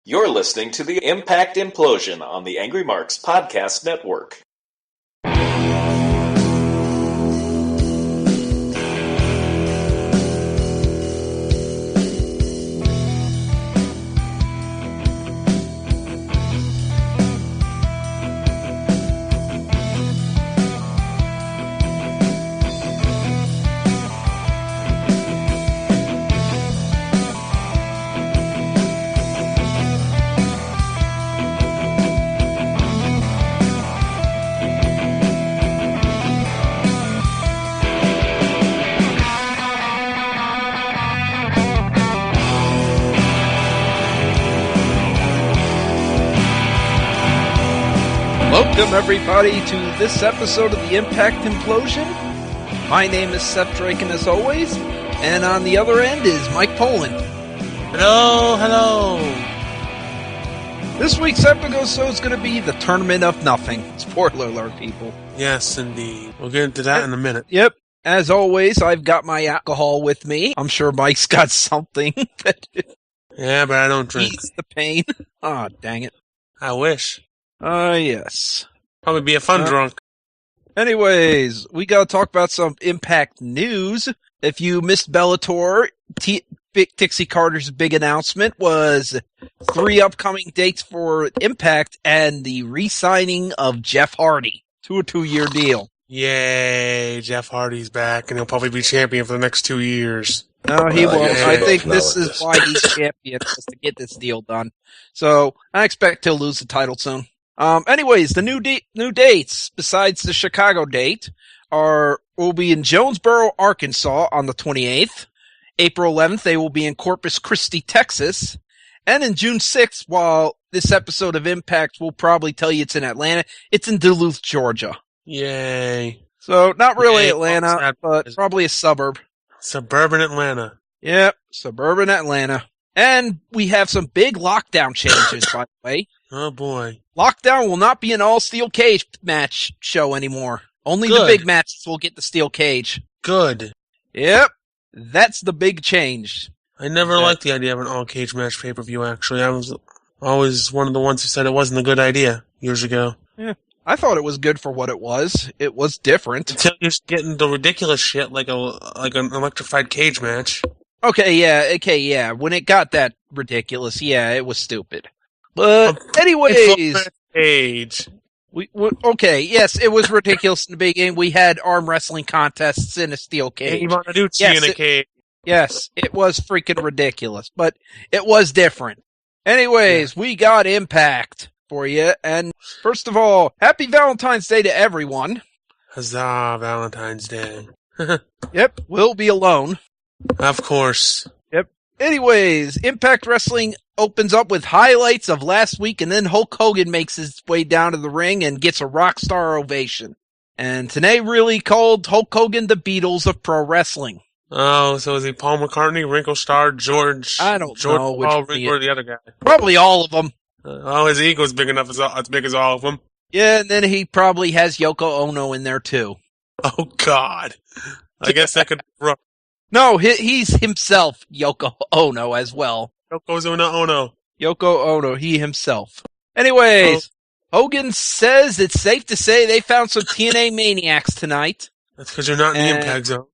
You're listening to the Impact Implosion on the Angry Marks Podcast Network. Welcome, everybody, to this episode of the Impact Implosion. My name is Seth Drake, and as always, and on the other end is Mike Poland. Hello. This week's episode is going to be the Tournament of Nothing. Spoiler alert, people. Yes, indeed. We'll get into that in a minute. Yep. As always, I've got my alcohol with me. I'm sure Mike's got something that Yeah, but I don't drink. eats the pain. Ah, dang it. I wish. Yes. Probably be a fun drunk. Anyways, we got to talk about some Impact news. If you missed Bellator, Dixie Carter's big announcement was 3 upcoming dates for Impact and the re-signing of Jeff Hardy to a 2-year deal. Yay, Jeff Hardy's back, and he'll probably be champion for the next 2 years. No, he won't. yeah. I think this is why he's champion, is to get this deal done. So, I expect he'll lose the title soon. Anyways, the new dates, besides the Chicago date, will be in Jonesboro, Arkansas on the 28th. April 11th, they will be in Corpus Christi, Texas. And in June 6th, while this episode of Impact will probably tell you it's in Atlanta, it's in Duluth, Georgia. Yay. So, not really Yay. Atlanta, but probably a suburb. Suburban Atlanta. Yep, suburban Atlanta. And we have some big lockdown changes, by the way. Oh boy. Lockdown will not be an all-steel cage match show anymore. Only the big matches will get the steel cage. Good. Yep, that's the big change. I never liked the idea of an all-cage match pay-per-view, actually. I was always one of the ones who said it wasn't a good idea years ago. Yeah, I thought it was good for what it was. It was different. Until you get into ridiculous shit like an electrified cage match. Okay, yeah. When it got that ridiculous, yeah, it was stupid. But anyways, cage. Okay, yes, it was ridiculous in the beginning. We had arm wrestling contests in a steel cage. Hey, Ivanucci in a cage. Yes, it was freaking ridiculous, but it was different. Anyways, we got Impact for you, and first of all, happy Valentine's Day to everyone. Huzzah, Valentine's Day. Yep, we'll be alone. Of course. Yep. Anyways, Impact Wrestling opens up with highlights of last week, and then Hulk Hogan makes his way down to the ring and gets a rock star ovation. And today really called Hulk Hogan the Beatles of pro wrestling. Oh, so is he Paul McCartney, Ringo Starr, George? I don't know which Paul, Ringo, or the other guy? Probably all of them. His ego's big enough, as big as all of them. Yeah, and then he probably has Yoko Ono in there too. Oh God, I guess that could be rough. No, he's himself Yoko Ono as well. Ono. Yoko Ono, he himself. Anyways, Hogan says it's safe to say they found some TNA maniacs tonight. That's because you're not in the Impact Zone.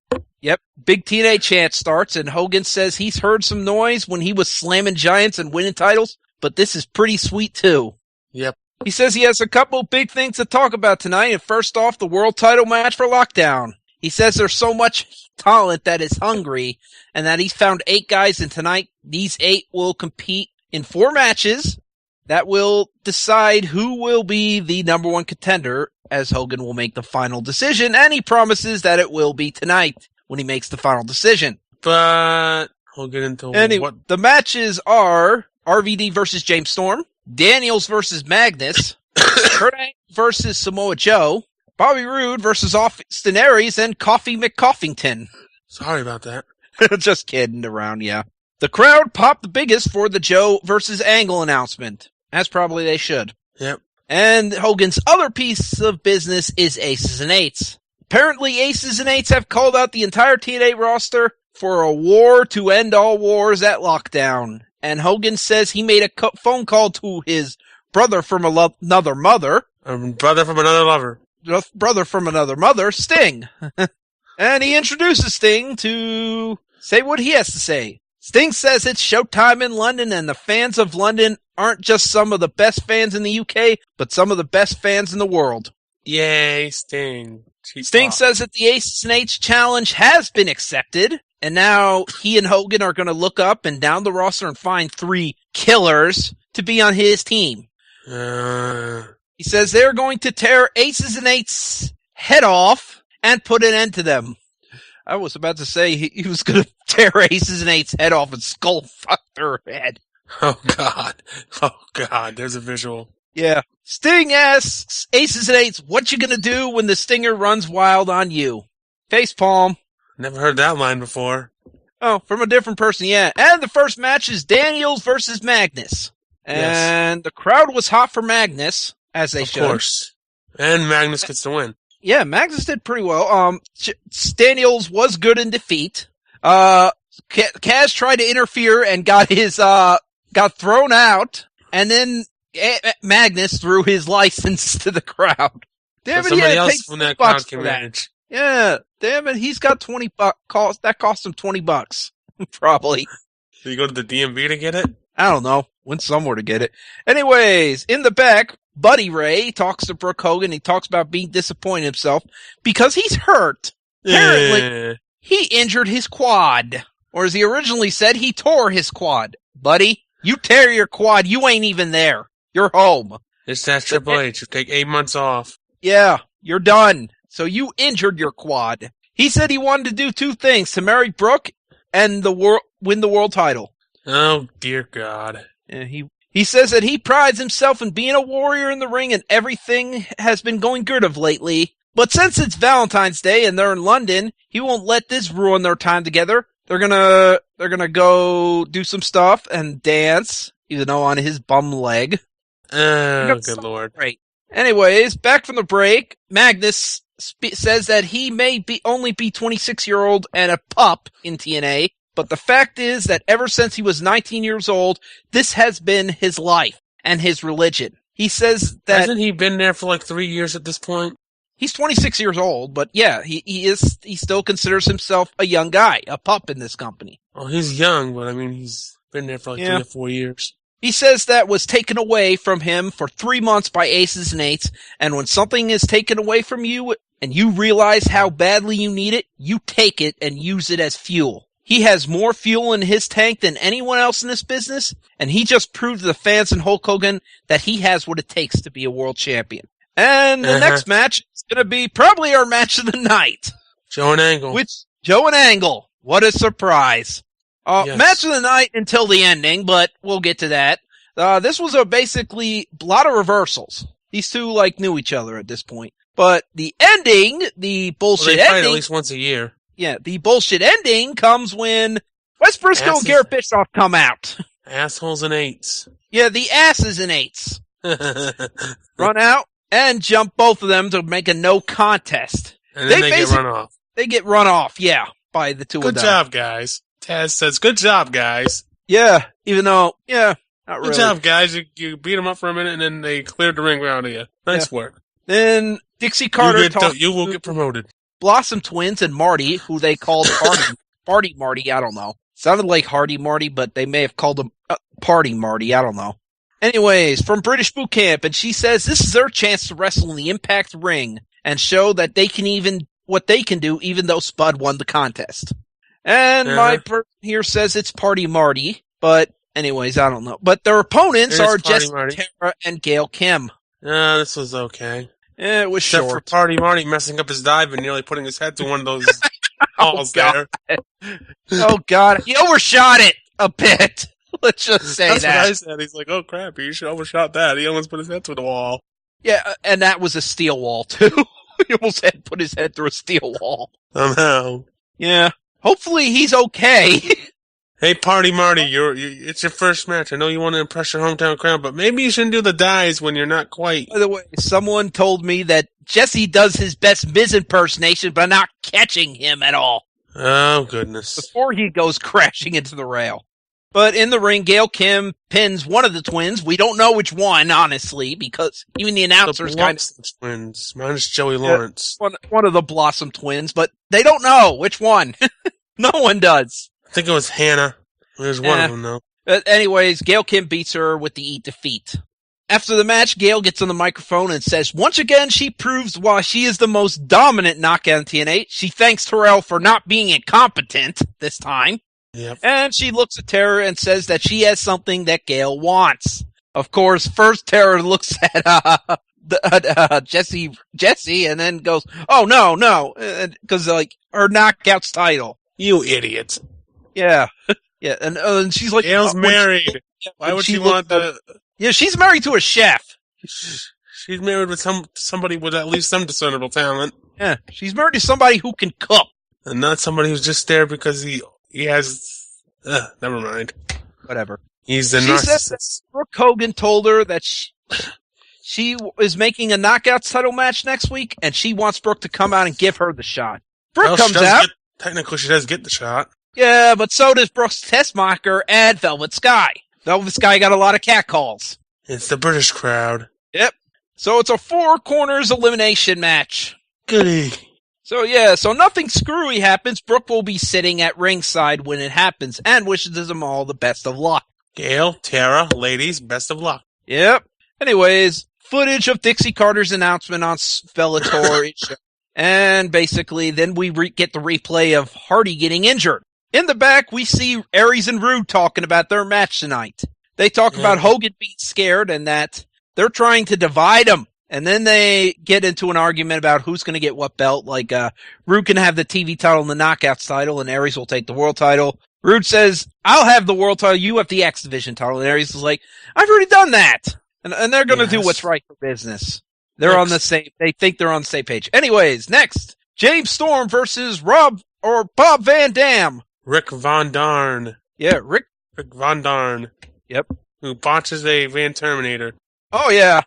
Yep, big TNA chant starts, and Hogan says he's heard some noise when he was slamming giants and winning titles, but this is pretty sweet too. Yep. He says he has a couple big things to talk about tonight, and first off, the world title match for Lockdown. He says there's so much talent that is hungry, and that he's found 8 guys, and tonight these 8 will compete in 4 matches that will decide who will be the number 1 contender, as Hogan will make the final decision, and he promises that it will be tonight when he makes the final decision. But we'll get into what the matches are RVD versus James Storm, Daniels versus Magnus, Kurt Angle versus Samoa Joe, Bobby Roode versus Austin Aries, and Coffee McCoffington. Sorry about that. Just kidding around, yeah. The crowd popped the biggest for the Joe versus Angle announcement, as probably they should. Yep. And Hogan's other piece of business is Aces and Eights. Apparently, Aces and Eights have called out the entire TNA roster for a war to end all wars at Lockdown. and Hogan says he made a phone call to his brother from another mother. Brother from another lover. Brother from another mother, Sting. And he introduces Sting to say what he has to say. Sting says it's showtime in London, and the fans of London aren't just some of the best fans in the UK, but some of the best fans in the world. Yay, Sting. Sting says that the Aces and Eights challenge has been accepted, and now he and Hogan are going to look up and down the roster and find 3 killers to be on his team. He says they're going to tear Aces and Eights' head off and put an end to them. I was about to say he was going to tear Aces and Eights' head off and skull fuck their head. Oh, God. There's a visual. Yeah. Sting asks Aces and Eights, what you going to do when the Stinger runs wild on you? Facepalm. Never heard that line before. Oh, from a different person, yeah. And the first match is Daniels versus Magnus. And The crowd was hot for Magnus, as they should. Of course. And Magnus gets the win. Yeah, Magnus did pretty well. Daniels was good in defeat. Kaz tried to interfere and got thrown out, and then Magnus threw his license to the crowd. Damn it, somebody else from that crowd can manage. Yeah, damn it, he's got $20. That cost him $20, probably. Did you go to the DMV to get it? I don't know. Went somewhere to get it. Anyways, in the back, Buddy Ray talks to Brooke Hogan. He talks about being disappointed himself because he's hurt. Apparently, he injured his quad. Or as he originally said, he tore his quad. Buddy, you tear your quad, you ain't even there. You're home. It's that Triple H. You take 8 months off. Yeah, you're done. So you injured your quad. He said he wanted to do 2 things, to marry Brooke and win the world title. Oh, dear God. Yeah, he says that he prides himself in being a warrior in the ring and everything has been going good of lately. But since it's Valentine's Day and they're in London, he won't let this ruin their time together. They're gonna go do some stuff and dance, even though on his bum leg. Oh, good Lord. Great. Anyways, back from the break, Magnus says that he may only be 26-year-old and a pup in TNA, but the fact is that ever since he was 19 years old, this has been his life and his religion. He says that... Hasn't he been there for like 3 years at this point? He's 26 years old, but yeah, he still considers himself a young guy, a pup in this company. Oh, he's young, but I mean, he's been there for like 3 or 4 years. He says that was taken away from him for 3 months by Aces and Eights, and when something is taken away from you and you realize how badly you need it, you take it and use it as fuel. He has more fuel in his tank than anyone else in this business, and he just proved to the fans and Hulk Hogan that he has what it takes to be a world champion. And the next match is going to be probably our match of the night. Joe and Angle. Joe and Angle. What a surprise. Yes. Match of the night until the ending, but we'll get to that. This was basically a lot of reversals. These two knew each other at this point. But the ending, the bullshit they fight ending. At least once a year. Yeah, the bullshit ending comes when Wes Briscoe and Garrett Bischoff come out. Assholes and eights. Yeah, the asses and eights. Run out and jump both of them to make a no contest. And then they get run off. They get run off, yeah, by the two of them. Good job, guys. Taz says, good job, guys. Yeah, even though, not really. Good job, guys. You beat them up for a minute, and then they cleared the ring around you. Nice work. Then Dixie Carter you will get promoted. Blossom Twins and Marty, who they called Party Marty, I don't know. Sounded like Hardy Marty, but they may have called him Party Marty, I don't know. Anyways, from British Boot Camp, and she says this is their chance to wrestle in the Impact ring and show that they can what they can do, even though Spud won the contest. And my person here says it's Party Marty, but anyways, I don't know. But their opponents are Jesse Tara and Gail Kim. This was okay. Yeah, it was Except short. for Party Marty messing up his dive and nearly putting his head to one of those balls there. Oh, God. He overshot it a bit. Let's just say That's that. What I said. He's like, oh, crap, you should overshot that. He almost put his head through the wall. Yeah, and that was a steel wall, too. He almost put his head through a steel wall. Somehow. Yeah. Hopefully he's okay. Hey, Party Marty, it's your first match. I know you want to impress your hometown crowd, but maybe you shouldn't do the dives when you're not quite. By the way, someone told me that Jesse does his best Miz impersonation, but not catching him at all. Oh, goodness. Before he goes crashing into the rail. But in the ring, Gail Kim pins one of the twins. We don't know which one, honestly, because even the announcers kind of twins. Minus Joey Lawrence. One of the Blossom twins, but they don't know which one. No one does. I think it was Hannah. There's one of them, though. Anyways, Gail Kim beats her with the defeat. After the match, Gail gets on the microphone and says, once again, she proves why she is the most dominant knockout in TNA. She thanks Terrell for not being incompetent this time. Yep. And she looks at Tara and says that she has something that Gail wants. Of course, first Tara looks at Jesse, and then goes, "Oh no," because like her knockouts title. You idiot! Yeah, yeah, and she's like, Gail's married. Why would she want the? Yeah, she's married to a chef. She's married with somebody with at least some discernible talent. Yeah, she's married to somebody who can cook, and not somebody who's just there because he has. Never mind. Whatever. He's the narcissist. Says that Brooke Hogan told her that she is making a knockouts title match next week, and she wants Brooke to come out and give her the shot. Brooke comes out. Technically, she does get the shot. Yeah, but so does Brooks Tessmacher and Velvet Sky. Velvet Sky got a lot of catcalls. It's the British crowd. Yep. So it's a 4 corners elimination match. Goody. So nothing screwy happens. Brooke will be sitting at ringside when it happens and wishes them all the best of luck. Gail, Tara, ladies, best of luck. Yep. Anyways, footage of Dixie Carter's announcement on Bellator. And basically, then we get the replay of Hardy getting injured. In the back, we see Aries and Roode talking about their match tonight. They talk about Hogan being scared and that they're trying to divide him. And then they get into an argument about who's going to get what belt. Like, Roode can have the TV title and the Knockouts title, and Aries will take the world title. Roode says, I'll have the world title, you have the X Division title. And Aries is like, I've already done that. And they're going to do what's right for business. They're on the same, they think they're on the same page. Anyways, next, James Storm versus Bob Van Dam. Rick Von Darn. Yeah, Rick Von Darn. Yep. Who botches a Van Terminator. Oh, yeah.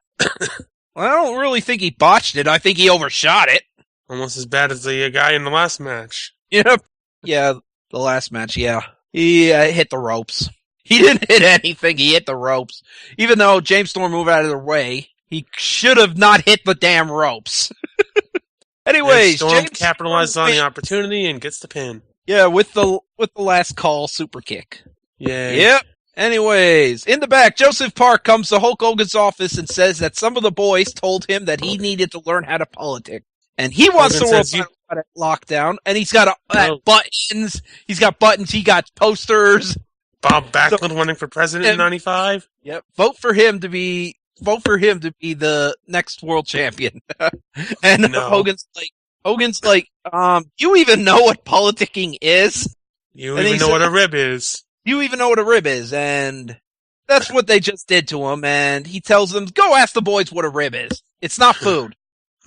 Well, I don't really think he botched it. I think he overshot it. Almost as bad as the guy in the last match. Yep. Yeah, the last match, yeah. He hit the ropes. He didn't hit anything. He hit the ropes. Even though James Storm moved out of the way, he should have not hit the damn ropes. Anyways, Storm James capitalizes on the opportunity and gets the pin. Yeah, with the last call super kick. Yeah. Yep. Anyways, in the back, Joseph Park comes to Hulk Hogan's office and says that some of the boys told him that he needed to learn how to politic. And he wants the world title at lockdown, and he's got buttons. He's got buttons. He got posters. Bob Backlund running for president in '95. Yep. Vote for him to be the next world champion. And no. Hogan's like, you even know what politicking is? You even know what a rib is. You even know what a rib is, and that's what they just did to him, and he tells them, go ask the boys what a rib is. It's not food.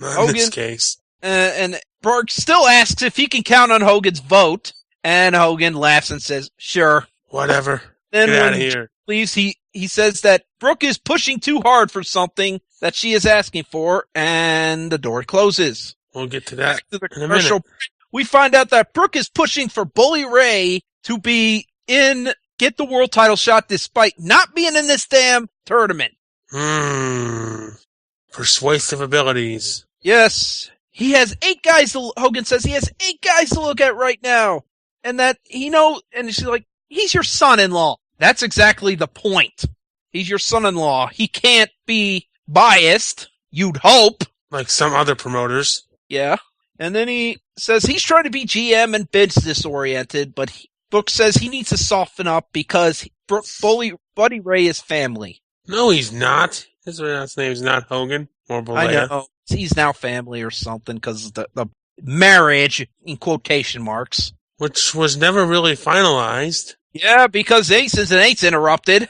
Not in this case. And Borg still asks if he can count on Hogan's vote, and Hogan laughs and says, sure. Whatever. Then get out of here. Leaves, he says that Brooke is pushing too hard for something that she is asking for, and the door closes. We'll get to that in a minute. We find out that Brooke is pushing for Bully Ray to get the world title shot despite not being in this damn tournament. Persuasive abilities. Yes. He has 8 guys Hogan says he has 8 guys to look at right now. And that and she's like, he's your son-in-law. That's exactly the point. He's your son-in-law. He can't be biased, you'd hope. Like some other promoters. Yeah. And then he says he's trying to be GM and Vince disoriented, but Brooke says he needs to soften up because Buddy Ray is family. No, he's not. His last name's not Hogan or Boleya. I know. He's now family or something because the marriage, in quotation marks. Which was never really finalized. Yeah, because Aces and Eights interrupted.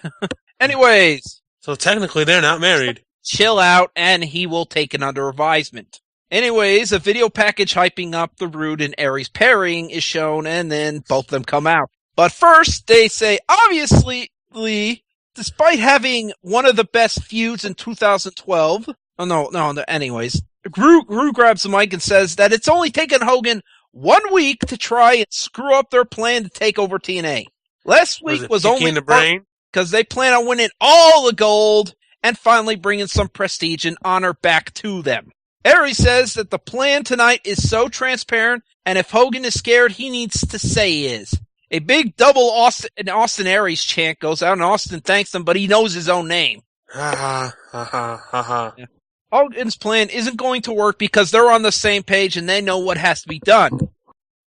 Anyways. So technically they're not married. Chill out and he will take it under advisement. Anyways, a video package hyping up the Roode and Aries pairing is shown, and then both of them come out. But first, they say, obviously, despite having one of the best feuds in 2012, anyways, Gru grabs the mic and says that it's only taken Hogan 1 week to try and screw up their plan to take over TNA. Last week was Pinky only in the brain? because they plan on winning all the gold and finally bringing some prestige and honor back to them. Aries says that the plan tonight is so transparent, and if Hogan is scared, he needs to say he is. A big double Austin Aries chant goes out, and Austin thanks him, but he knows his own name. Ha ha ha ha ha. Yeah. Hogan's plan isn't going to work because they're on the same page and they know what has to be done.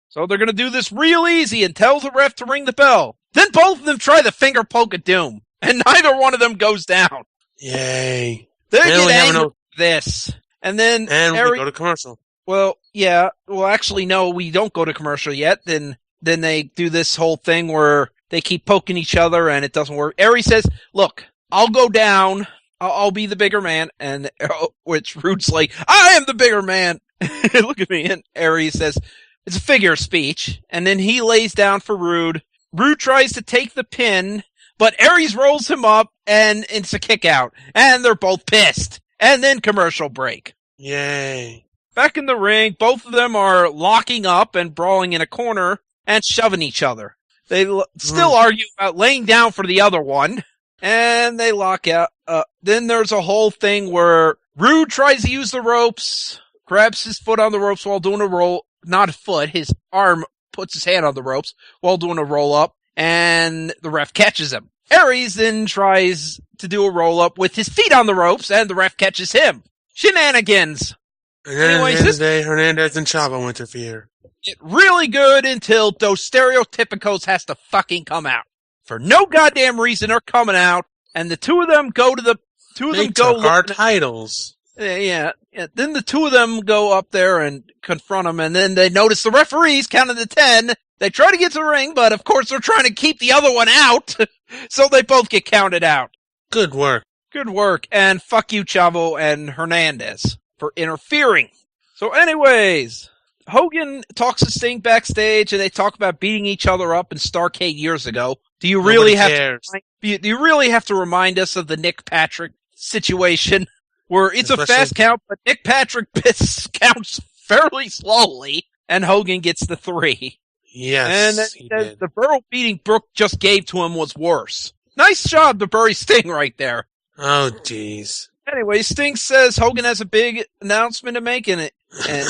So they're going to do this real easy and tell the ref to ring the bell. Then both of them try the finger poke of doom, and neither one of them goes down. Yay. They get angry with this. And then we go to commercial. Well, yeah. Well, actually, no, we don't go to commercial yet. Then they do this whole thing where they keep poking each other and it doesn't work. Aries says, look, I'll go down. I'll be the bigger man. And which Roode's like, I am the bigger man. Look at me. And Aries says, it's a figure of speech. And then he lays down for Roode. Roode tries to take the pin, but Aries rolls him up and it's a kick out. And they're both pissed. And then commercial break. Yay. Back in the ring, both of them are locking up and brawling in a corner and shoving each other. They still argue about laying down for the other one, and they lock out. Then there's a whole thing where Roode tries to use the ropes, grabs his foot on the ropes while doing a roll. Not a foot, his arm puts his hand on the ropes while doing a roll-up, and the ref catches him. Aries then tries to do a roll-up with his feet on the ropes, and the ref catches him. Shenanigans. And then Anyways, at the end of the day, Hernandez and Chavo interfere. Get really good until those stereotypicals has to fucking come out. For no goddamn reason, they're coming out, and the two of them go to the... They took our titles. Yeah. Then the two of them go up there and confront them, and then they notice the referees counted to 10. They try to get to the ring, but of course they're trying to keep the other one out, so they both get counted out. Good work. Good work, and fuck you, Chavo and Hernandez, for interfering. So anyways, Hogan talks to Sting backstage, and they talk about beating each other up in Starrcade years ago. Do you really have to remind us of the Nick Patrick situation, where it's a fast count, but Nick Patrick counts fairly slowly, and Hogan gets the 3. Yes, and the Burrow beating Brooke just gave to him was worse. Nice job to bury Sting right there. Oh, jeez. Anyway, Sting says Hogan has a big announcement to make in it, and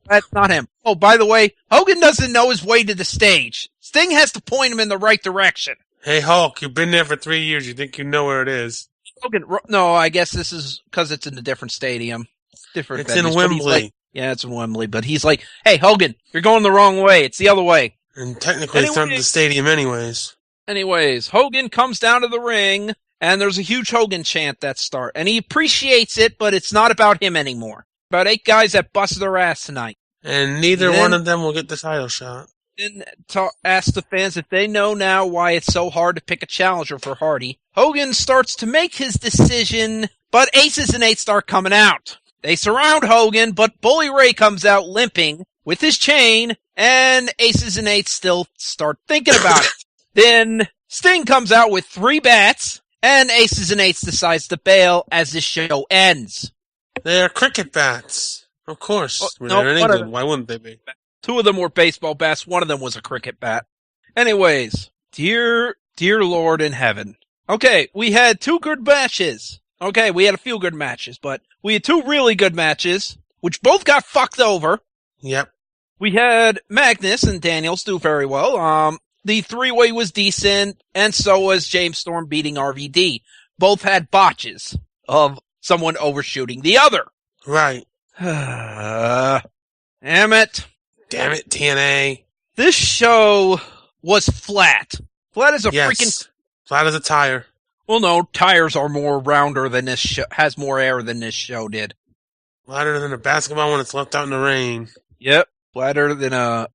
that's not him. Oh, by the way, Hogan doesn't know his way to the stage. Sting has to point him in the right direction. Hey, Hulk, you've been there for 3 years. You think you know where it is? Hogan, no, I guess this is because it's in a different stadium. Different It's venues, in Wembley. Yeah, it's in Wembley, but he's like, hey, Hogan, you're going the wrong way. It's the other way. And technically it's not the stadium anyways. Anyways, Hogan comes down to the ring, and there's a huge Hogan chant that starts. And he appreciates it, but it's not about him anymore. About 8 guys that busted their ass tonight. And neither one of them will get the title shot. Then ask the fans if they know now why it's so hard to pick a challenger for Hardy. Hogan starts to make his decision, but Aces and 8 start coming out. They surround Hogan, but Bully Ray comes out limping with his chain, and Aces and 8 still start thinking about it. Then Sting comes out with 3 bats, and Aces and 8 decides to bail as the show ends. They are cricket bats. Of course. No, they're in England. Why wouldn't they be? 2 of them were baseball bats. 1 of them was a cricket bat. Anyways, dear Lord in heaven. Okay, we had 2 good matches. Okay, we had a few good matches, but we had 2 really good matches, which both got fucked over. Yep. We had Magnus and Daniels do very well. The 3-way was decent, and so was James Storm beating RVD. Both had botches of someone overshooting the other. Right. Damn it. Damn it, TNA. This show was flat. Flat as a freaking... Flat as a tire. Well, no, tires are more rounder than this show, has more air than this show did. Flatter than a basketball when it's left out in the rain. Yep. Flatter than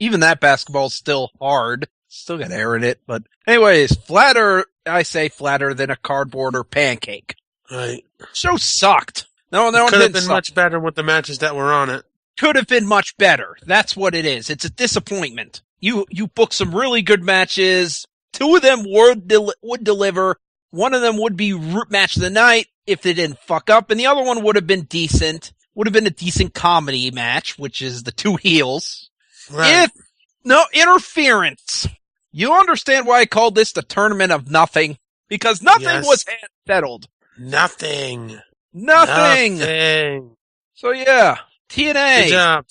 even that basketball's still hard. Still got air in it, but anyways, flatter than a cardboard or pancake. Right. Show sucked. No, it could have been much better with the matches that were on it. Could have been much better. That's what it is. It's a disappointment. You booked some really good matches. 2 of them would deliver. 1 of them would be match of the night if they didn't fuck up, and the other one would have been decent. Would have been a decent comedy match, which is the 2 heels. Right. No interference. You understand why I called this the tournament of nothing? Because nothing Yes. was settled. Nothing. Nothing. So yeah, TNA. Good job.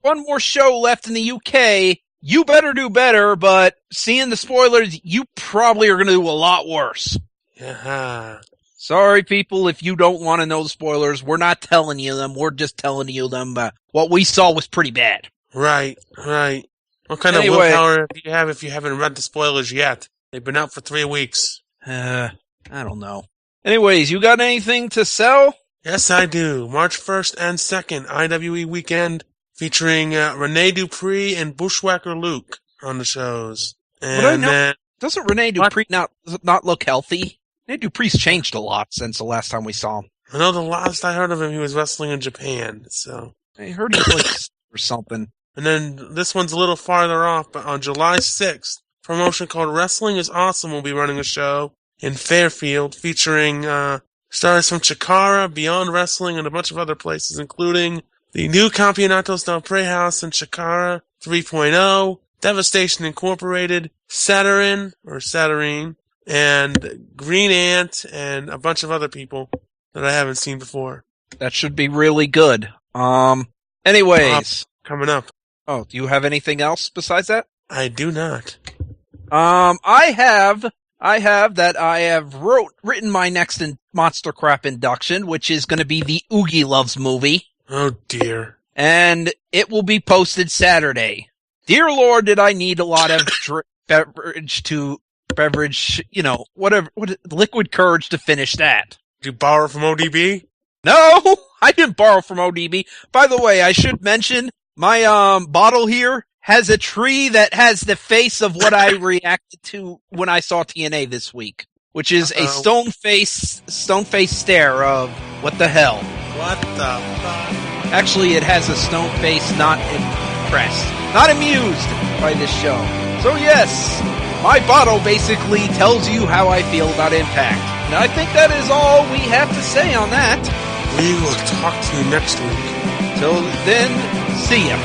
One more show left in the UK. You better do better, but seeing the spoilers, you probably are going to do a lot worse. Yeah. Sorry, people, if you don't want to know the spoilers. We're not telling you them. We're just telling you them. What we saw was pretty bad. Right. What kind of willpower do you have if you haven't read the spoilers yet? They've been out for 3 weeks. I don't know. Anyways, you got anything to sell? Yes, I do. March 1st and 2nd, IWE weekend, featuring Rene Dupree and Bushwhacker Luke on the shows. And doesn't Rene Dupree not look healthy? Rene Dupree's changed a lot since the last time we saw him. I know the last I heard of him, he was wrestling in Japan, so. I heard he was like or something. And then this one's a little farther off, but on July 6th, a promotion called Wrestling is Awesome will be running a show in Fairfield featuring stars from Chikara, Beyond Wrestling, and a bunch of other places, including the new Campeonatos del Playhouse and Chikara 3.0, Devastation Incorporated, Saturn, and Green Ant, and a bunch of other people that I haven't seen before. That should be really good. Anyways. Coming up. Oh, do you have anything else besides that? I do not. I have written my next Monster Crap induction, which is going to be the Oogie Loves movie. Oh dear. And it will be posted Saturday. Dear Lord, did I need a lot of liquid courage to finish that. Did you borrow from ODB? No, I didn't borrow from ODB. By the way, I should mention my bottle here has a tree that has the face of what I reacted to when I saw TNA this week, which is a stone face stare of what the hell. What the fuck? Actually, it has a stone face, not impressed, not amused by this show. So yes, my bottle basically tells you how I feel about Impact. And I think that is all we have to say on that. We will talk to you next week. Till then, see ya.